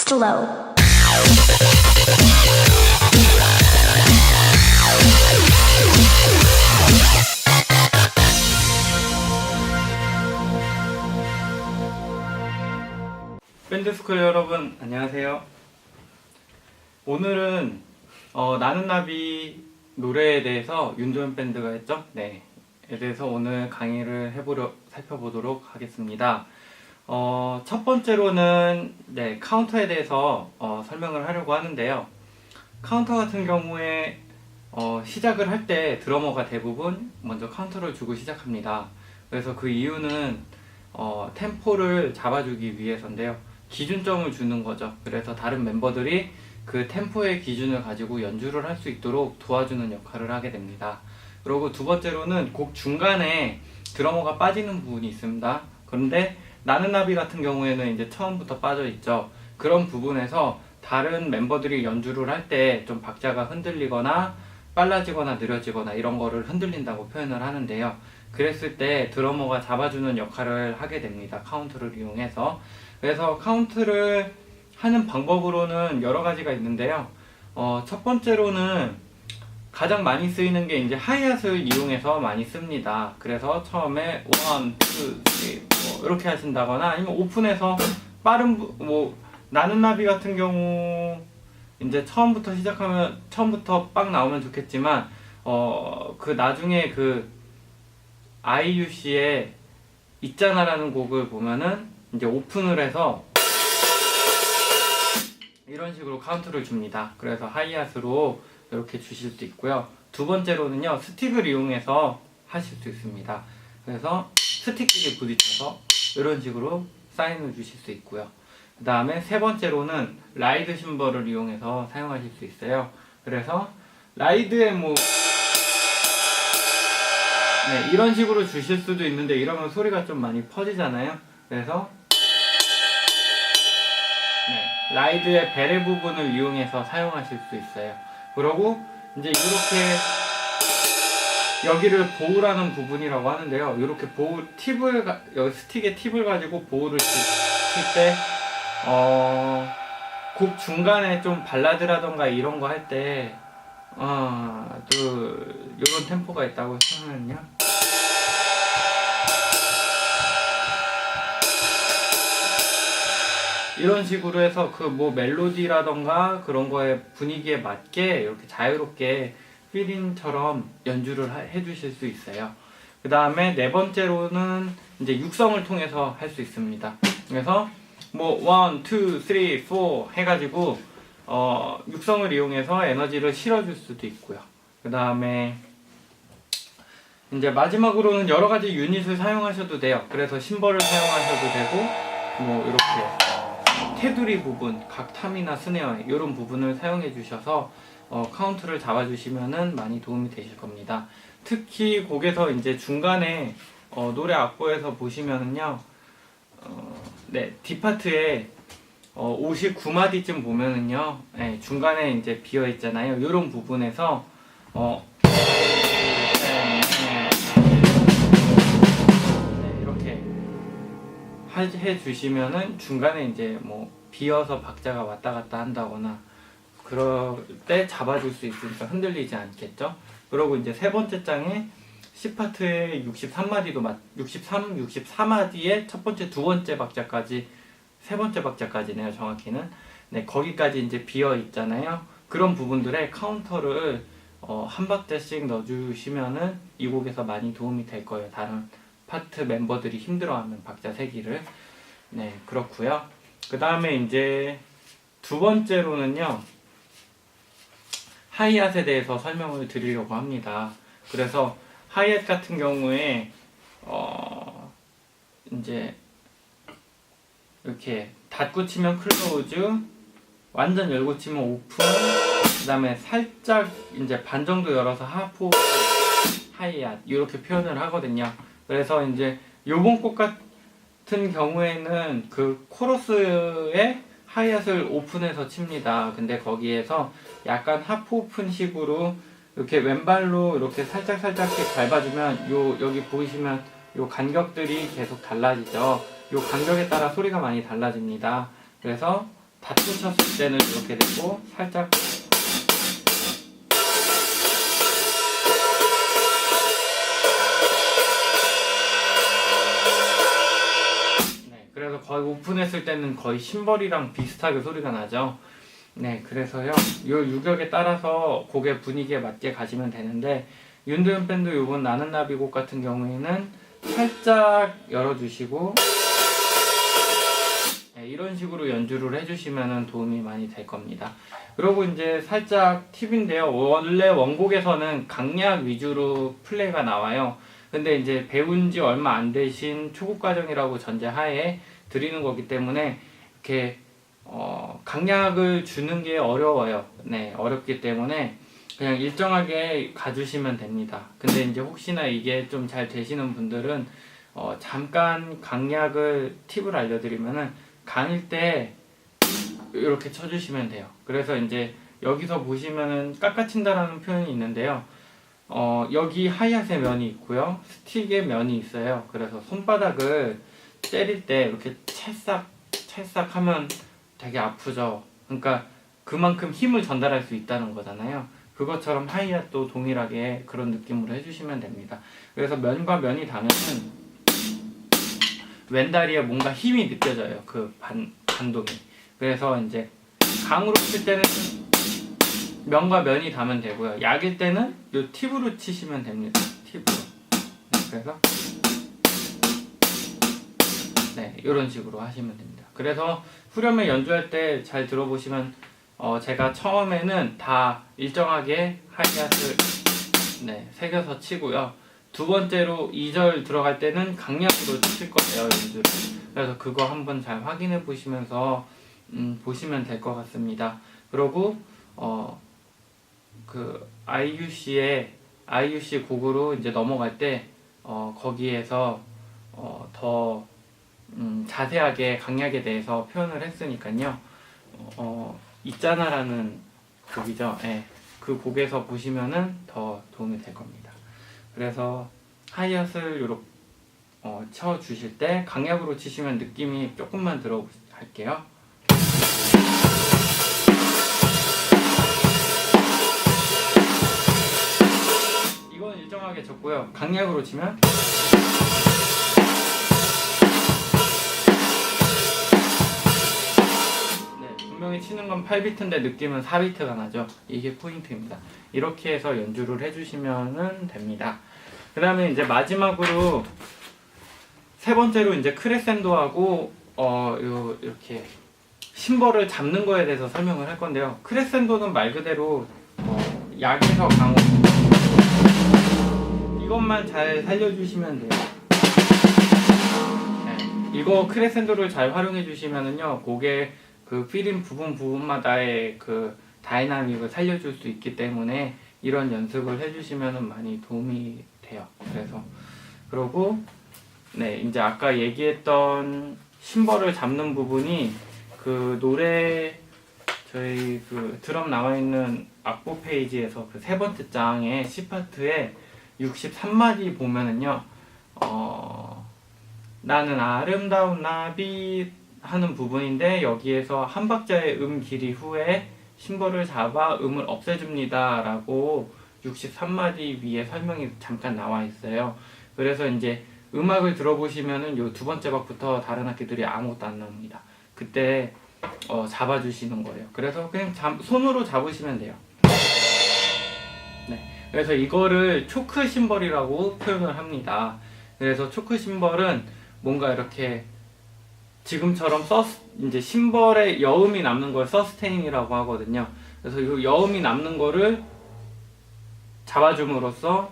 extra low. 밴드스쿨 여러분 안녕하세요. 오늘은 나는 나비 노래에 대해서 윤도현 밴드가 했죠? 네, 에 대해서 오늘 강의를 살펴보도록 하겠습니다. 첫 번째로는 카운터에 대해서 설명을 하려고 하는데요. 카운터 같은 경우에 시작을 할 때 드러머가 대부분 먼저 카운터를 주고 시작합니다. 그래서 그 이유는 템포를 잡아주기 위해서인데요. 기준점을 주는 거죠. 그래서 다른 멤버들이 그 템포의 기준을 가지고 연주를 할 수 있도록 도와주는 역할을 하게 됩니다. 그리고 두 번째로는 곡 중간에 드러머가 빠지는 부분이 있습니다. 그런데 나는 나비 같은 경우에는 이제 처음부터 빠져 있죠. 그런 부분에서 다른 멤버들이 연주를 할 때 좀 박자가 흔들리거나 빨라지거나 느려지거나 이런 거를 흔들린다고 표현을 하는데요. 그랬을 때 드러머가 잡아주는 역할을 하게 됩니다. 카운트를 이용해서. 그래서 카운트를 하는 방법으로는 여러 가지가 있는데요. 첫 번째로는 가장 많이 쓰이는 게 이제 하이핫을 이용해서 많이 씁니다. 그래서 처음에 1, 2, 3, 4 이렇게 하신다거나 아니면 오픈해서 빠른 나는 나비 같은 경우 이제 처음부터 시작하면 처음부터 빡 나오면 좋겠지만 그 나중에 그 아이유 씨의 있잖아라는 곡을 보면은 이제 오픈을 해서 이런 식으로 카운트를 줍니다. 그래서 하이핫으로 이렇게 주실 수 있고요. 두 번째로는요, 스틱을 이용해서 하실 수 있습니다. 그래서 스틱끼리 부딪혀서 이런 식으로 사인을 주실 수 있고요. 그 다음에 세 번째로는 라이드 심벌을 이용해서 사용하실 수 있어요. 그래서 라이드에 이런 식으로 주실 수도 있는데 이러면 소리가 좀 많이 퍼지잖아요. 그래서 라이드의 베레 부분을 이용해서 사용하실 수 있어요. 그리고 이제 이렇게 여기를 보우라는 부분이라고 하는데요. 이렇게 보우 팁을 여기 스틱에 팁을 가지고 보우를 칠 때 곡 중간에 좀 발라드라던가 이런 거 할 때 이런 템포가 있다고 하면요. 이런 식으로 해서 그 멜로디라던가 그런 거에 분위기에 맞게 이렇게 자유롭게 필인처럼 연주를 해주실 수 있어요. 그 다음에 네 번째로는 이제 육성을 통해서 할 수 있습니다. 그래서 1, 2, 3, 4 해가지고 육성을 이용해서 에너지를 실어줄 수도 있고요. 그 다음에 이제 마지막으로는 여러 가지 유닛을 사용하셔도 돼요. 그래서 심벌을 사용하셔도 되고 이렇게 테두리 부분, 각 탐이나 스네어 이런 부분을 사용해 주셔서 카운트를 잡아주시면은 많이 도움이 되실 겁니다. 특히 곡에서 이제 중간에 노래 악보에서 보시면은요, D파트에 59마디쯤 보면은요, 중간에 이제 비어 있잖아요. 이런 부분에서 이렇게 해주시면은 중간에 이제 비어서 박자가 왔다 갔다 한다거나 그럴 때 잡아줄 수 있으니까 흔들리지 않겠죠. 그리고 이제 세 번째 장에 C파트의 64마디의 첫 번째, 두 번째 박자까지, 세 번째 박자까지네요, 정확히는. 거기까지 이제 비어 있잖아요. 그런 부분들에 카운터를 한 박자씩 넣어주시면은 이 곡에서 많이 도움이 될 거예요. 다른 파트 멤버들이 힘들어하는 박자 세기를. 그렇고요. 그 다음에 이제 두 번째로는요, 하이핫에 대해서 설명을 드리려고 합니다. 그래서 하이핫 같은 경우에 이제 이렇게 닫고 치면 클로즈, 완전 열고 치면 오픈, 그 다음에 살짝 이제 반 정도 열어서 하프 하이핫 이렇게 표현을 하거든요. 그래서 이제 요번 곡 같은 경우에는 그 코러스에 하이핫을 오픈해서 칩니다. 근데 거기에서 약간 하프 오픈 식으로 이렇게 왼발로 이렇게 살짝씩 밟아주면 여기 보이시면 요 간격들이 계속 달라지죠. 요 간격에 따라 소리가 많이 달라집니다. 그래서 닫고 쳤을 때는 이렇게 되고 살짝 그래서 거의 오픈했을 때는 거의 심벌이랑 비슷하게 소리가 나죠. 네, 그래서요, 요 유격에 따라서 곡의 분위기에 맞게 가시면 되는데, 윤도현 밴드 요번 나는 나비 곡 같은 경우에는 살짝 열어주시고, 네, 이런 식으로 연주를 해주시면 도움이 많이 될 겁니다. 그리고 이제 살짝 팁인데요. 원래 원곡에서는 강약 위주로 플레이가 나와요. 근데 이제 배운 지 얼마 안 되신 초급 과정이라고 전제하에 드리는 거기 때문에 이렇게 강약을 주는 게 어려워요. 네, 어렵기 때문에 그냥 일정하게 가주시면 됩니다. 근데 이제 혹시나 이게 좀 잘 되시는 분들은 잠깐 강약을 팁을 알려드리면은 강일 때 이렇게 쳐주시면 돼요. 그래서 이제 여기서 보시면은 깎아친다라는 표현이 있는데요. 여기 하이햇의 면이 있고요, 스틱의 면이 있어요. 그래서 손바닥을 때릴 때 이렇게 찰싹 하면 되게 아프죠. 그러니까 그만큼 힘을 전달할 수 있다는 거잖아요. 그것처럼 하이햇도 동일하게 그런 느낌으로 해주시면 됩니다. 그래서 면과 면이 닿으면 왼다리에 뭔가 힘이 느껴져요. 그 반동이. 그래서 이제 강으로 칠 때는 면과 면이 닿으면 되고요. 약일 때는 이 팁으로 치시면 됩니다. 팁으로. 네, 그래서 네, 이런 식으로 하시면 됩니다. 그래서 후렴을 연주할 때 잘 들어보시면 제가 처음에는 다 일정하게 하이햇을 새겨서 치고요. 두 번째로 2절 들어갈 때는 강약으로 칠 거예요, 연주를. 그래서 그거 한번 잘 확인해 보시면서 보시면 될 것 같습니다. 그리고 그 IUC 곡으로 이제 넘어갈 때 거기에서 더 자세하게 강약에 대해서 표현을 했으니까요. 있잖아라는 곡이죠. 예, 그 곡에서 보시면은 더 도움이 될 겁니다. 그래서 하이햇을 요렇게 쳐 주실 때 강약으로 치시면 느낌이 조금만 들어볼게요. 이건 일정하게 쳤고요. 강약으로 치면 분명히 치는 건 8비트인데 느낌은 4비트가 나죠. 이게 포인트입니다. 이렇게 해서 연주를 해주시면 됩니다. 그 다음에 이제 마지막으로 세 번째로 이제 크레센도하고 이렇게 심벌을 잡는 거에 대해서 설명을 할 건데요. 크레센도는 말 그대로 약에서 강으로 이것만 잘 살려주시면 돼요. 네, 이거 크레센도를 잘 활용해 주시면은요, 곡의 그 필인 부분마다의 그 다이나믹을 살려줄 수 있기 때문에 이런 연습을 해주시면 많이 도움이 돼요. 그래서 그리고 이제 아까 얘기했던 심벌을 잡는 부분이 그 노래 저희 그 드럼 나와 있는 악보 페이지에서 그 세 번째 장의 C파트에 63마디 보면은요, 나는 아름다운 나비 하는 부분인데, 여기에서 한 박자의 길이 후에 심벌을 잡아 음을 없애줍니다 라고 63마디 위에 설명이 잠깐 나와 있어요. 그래서 이제 음악을 들어보시면은 요 두 번째 박부터 다른 악기들이 아무것도 안 나옵니다. 그때 잡아주시는 거예요. 그래서 그냥 손으로 잡으시면 돼요. 네, 그래서 이거를 초크 심벌이라고 표현을 합니다. 그래서 초크 심벌은 뭔가 이렇게 지금처럼 이제 심벌에 여음이 남는 걸 서스테인이라고 하거든요. 그래서 이 여음이 남는 거를 잡아줌으로써,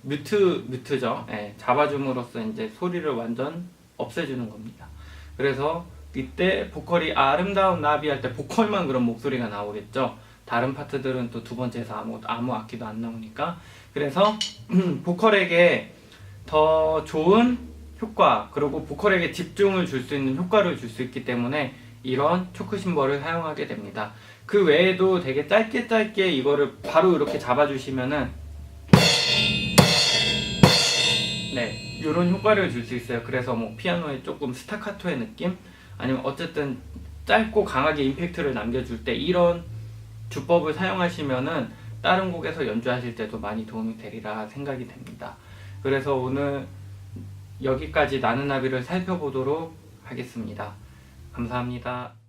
뮤트죠. 잡아줌으로써 이제 소리를 완전 없애주는 겁니다. 그래서 이때 보컬이 아름다운 나비 할 때 보컬만 그런 목소리가 나오겠죠. 다른 파트들은 또 두 번째에서 아무 악기도 안 나오니까. 그래서 보컬에게 더 좋은 효과, 그리고 보컬에게 집중을 줄 수 있는 효과를 줄 수 있기 때문에 이런 초크 심벌을 사용하게 됩니다. 그 외에도 되게 짧게 이거를 바로 이렇게 잡아주시면은 이런 효과를 줄 수 있어요. 그래서 뭐 피아노에 조금 스타카토의 느낌? 아니면 어쨌든 짧고 강하게 임팩트를 남겨줄 때 이런 주법을 사용하시면은 다른 곡에서 연주하실 때도 많이 도움이 되리라 생각이 됩니다. 그래서 오늘 여기까지 나는 나비를 살펴보도록 하겠습니다. 감사합니다.